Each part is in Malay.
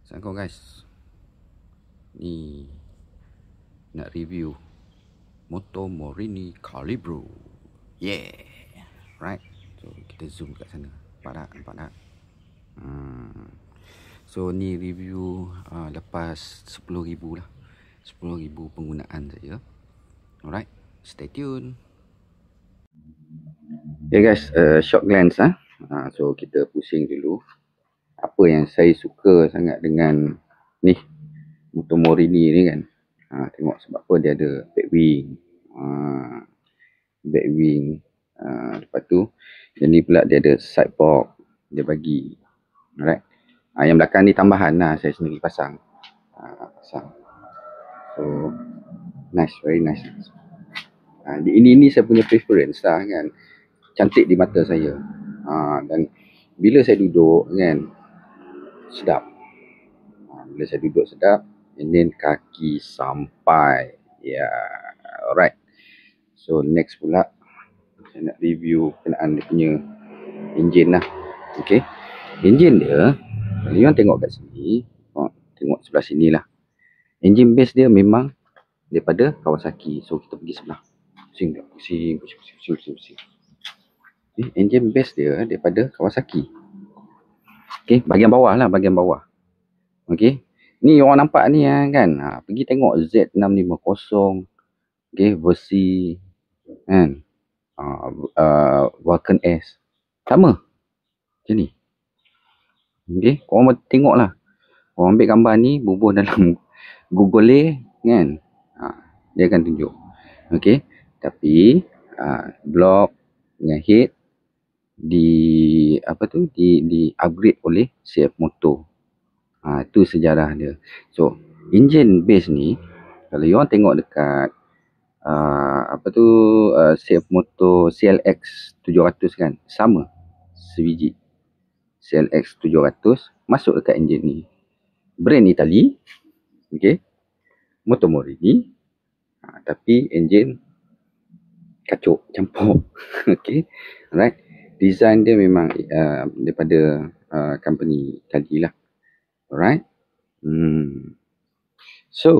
Assalamualaikum guys. Ni nak review motor Morini Calibro. Yeah. Right. So kita zoom kat sana. Nampak tak? So ni review lepas 10,000 lah. 10,000 penggunaan saja. Alright. Stay tune. Okay guys, short glance so kita pusing dulu. Apa yang saya suka sangat dengan ni motor Morini ni kan, tengok sebab apa dia ada back wing, lepas tu yang ni pula dia ada side box dia bagi. Alright. Yang belakang ni tambahan lah, saya sendiri pasang. So nice, very nice. Ini saya punya preference lah kan, cantik di mata saya. Dan bila saya duduk kan, sedap. Bila saya duduk sedap, and then kaki sampai. Alright. So next pula saya nak review kenaan dia punya enjin lah. Okay. Enjin dia, kalau you tengok kat sini, tengok sebelah sini lah. Enjin base dia memang daripada Kawasaki. So kita pergi sebelah. Pusing. Enjin base dia daripada Kawasaki. Okay, bahagian bawah lah, bahagian bawah. Okay, ni orang nampak ni kan, pergi tengok Z650, okay, versi kan, Vulcan S, sama macam ni. Okay, korang tengok lah, korang ambil gambar ni, bubuh dalam Google kan, dia akan tunjuk. Okay, tapi blok dengan head di upgrade oleh CF Moto. Itu sejarah dia. So engine base ni, kalau you orang tengok dekat CF Moto CLX 700 kan, sama sebiji. CLX 700 masuk dekat engine ni. Brand Itali, okay, motor Morini, tapi engine kacuk, campur. Okay, alright. Design dia memang daripada company tadi lah. Alright. So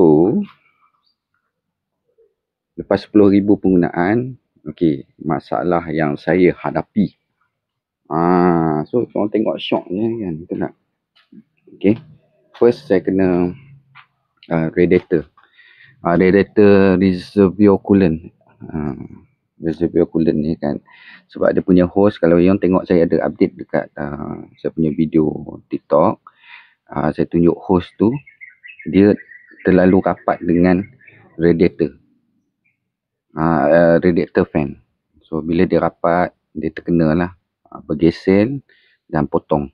lepas 10,000 penggunaan, okay, masalah yang saya hadapi. So korang tengok shock ni kan, betul tak? Okay. First saya kena radiator. Radiator reservoir coolant. Reservoir coolant ni kan, sebab dia punya hose, kalau yang tengok saya ada update dekat saya punya video TikTok, saya tunjuk hose tu dia terlalu rapat dengan radiator, radiator fan. So bila dia rapat, dia terkena lah, bergesel dan potong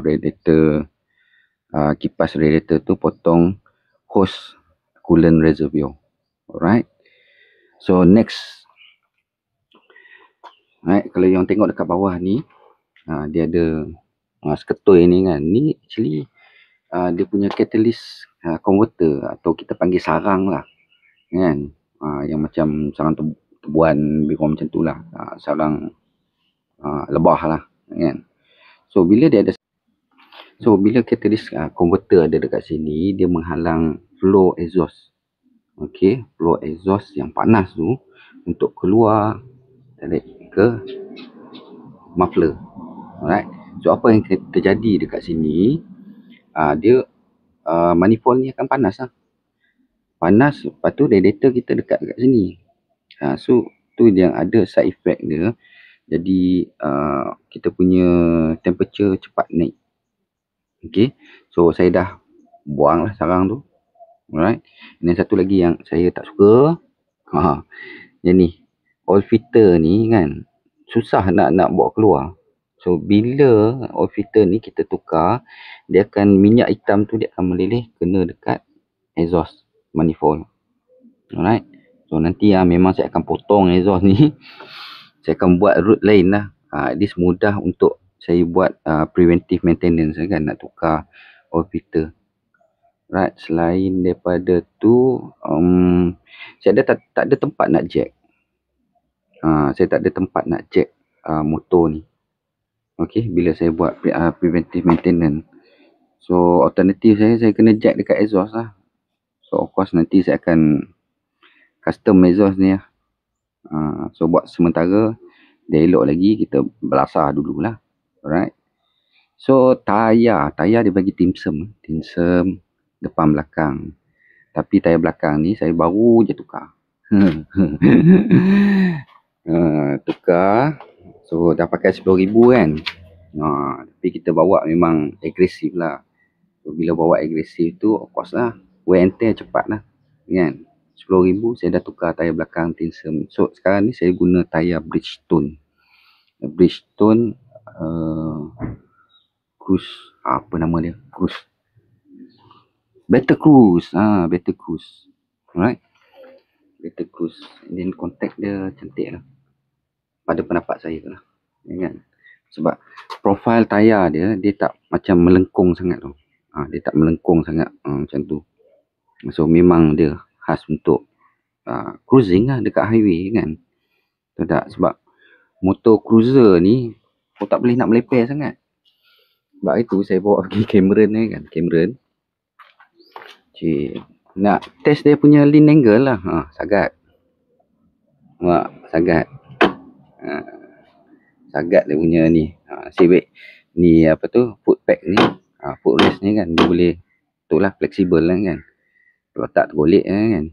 radiator, kipas radiator tu potong hose coolant reservoir. Alright. So next, alright, kalau yang tengok dekat bawah ni, dia ada seketoi ni kan, ni actually dia punya catalyst converter, atau kita panggil sarang lah kan, yang macam sarang tebuan lebih kurang macam tu lah, sarang lebah lah kan. So bila catalyst converter ada dekat sini, dia menghalang flow exhaust. Okay, flow exhaust yang panas tu untuk keluar tarik ke muffler. Alright. So apa yang terjadi dekat sini, dia manifold ni akan panas lah. Panas, lepas tu radiator kita dekat sini. So tu yang ada side effect dia. Jadi kita punya temperature cepat naik. Okay. So saya dah buang lah sarang tu. Alright. Dan satu lagi yang saya tak suka, yang ni, oil filter ni kan, susah nak bawa keluar. So bila oil filter ni kita tukar, dia akan, minyak hitam tu dia akan meleleh kena dekat exhaust manifold. Alright. So nanti memang saya akan potong exhaust ni. Saya akan buat route lain lah. This mudah untuk saya buat preventive maintenance kan, nak tukar oil filter. Right. Selain daripada tu, saya tak ada tempat nak jack. Saya tak ada tempat nak jack motor ni. Okay, bila saya buat preventive maintenance. So alternatif saya kena jack dekat exhaust lah. So of course nanti saya akan custom exhaust ni lah. So buat sementara dia elok lagi, kita belasah dululah. Alright. So tayar dia bagi tinsum depan belakang. Tapi tayar belakang ni saya baru je tukar. Tukar. So dah pakai 10,000 kan. Tapi kita bawa memang agresif lah. So, bila bawa agresif tu of course lah, wear and tear cepat lah kan. 10,000 saya dah tukar tayar belakang tinsum. So sekarang ni saya guna tayar Bridgestone Cruise, apa nama dia, Better Cruise. Alright, Better Cruise. And then contact dia cantik lah pada pendapat saya lah, kan. Sebab profil tayar dia tak macam melengkung sangat tu. Dia tak melengkung sangat macam tu. So memang dia khas untuk cruising lah dekat highway kan. Tahu tak? Sebab motor cruiser ni tak boleh nak melepeh sangat. Sebab itu saya bawa pergi Cameron ni kan. Nak test dia punya lean angle lah. Sagat dia punya ni. Ni apa tu, foot peg ni, foot rest ni kan, dia boleh tu lah, fleksibel lah kan. Kalau tak tergolek kan.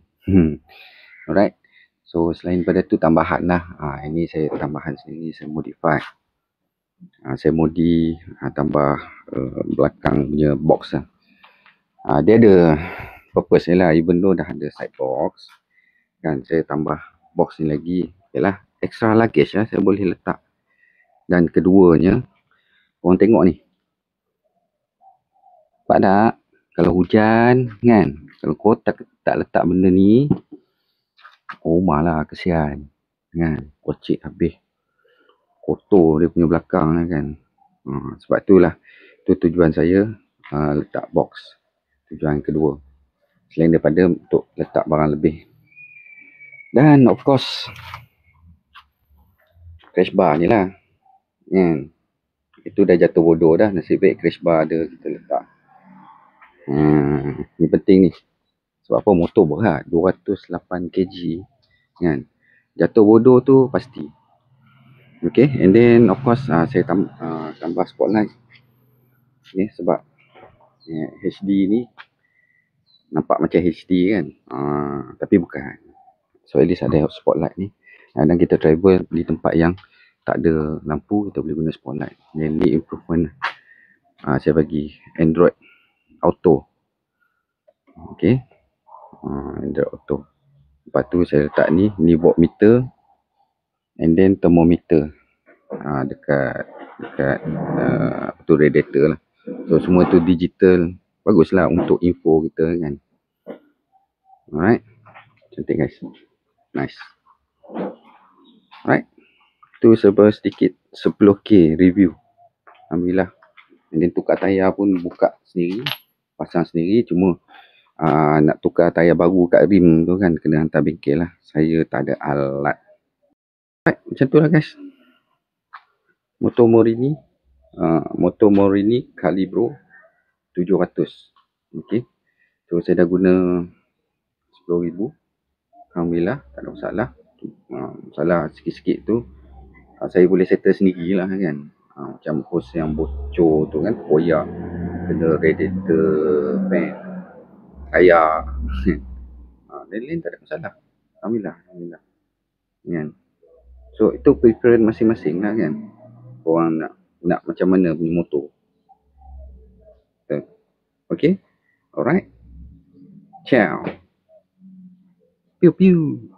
Alright. So selain pada tu tambahan lah. Ini saya tambahan sini, saya modify. Saya tambah belakang punya box lah. Dia ada purpose ni lah. Even though dah ada side box kan, saya tambah box ni lagi. Yalah, extra luggage lah saya boleh letak. Dan keduanya, korang tengok ni. Nampak tak? Kalau hujan kan, kalau kau tak letak benda ni, rumah lah kesian kan. Kocik habis, kotor dia punya belakang kan. Sebab itulah, tu tujuan saya letak box. Tujuan kedua, selain daripada untuk letak barang lebih. Dan of course, crash bar ni lah kan. Itu dah jatuh bodoh dah. Nasib baik crash bar ada, kita letak. Ni penting ni. Sebab apa, motor berat 208 kg kan. Jatuh bodoh tu pasti. Okay, and then of course saya tambah spotlight. Okay, sebab HD ni nampak macam HD kan. Tapi bukan. So at least ada spotlight ni. Dan kita travel di tempat yang tak ada lampu, kita boleh guna spotlight. Dan ni improvement. Saya bagi Android Auto. Okay. Android Auto. Lepas tu saya letak ni voltmeter and then thermometer dekat tu radiator lah. So semua tu digital, baguslah untuk info kita kan. Alright, cantik guys, nice. Alright, tu sedikit 10k review. Alhamdulillah. And then tukar tayar pun buka sendiri, pasang sendiri. Cuma nak tukar tayar baru kat rim tu kan, kena hantar bengkel lah. Saya tak ada alat. Alright, macam tu lah guys. Motor Morini Calibro 700. Okay. So saya dah guna 10,000. Alhamdulillah, tak ada masalah. Masalah sikit-sikit tu saya boleh settle sendiri lah kan. Macam hose yang bocor tu kan, koyak, kena radiator fan, tayar. Lain-lain tak ada masalah. Alhamdulillah. Kan? So itu preference masing-masing lah kan. Korang nak macam mana punya motor. Okay. Alright. Ciao. Pew pew.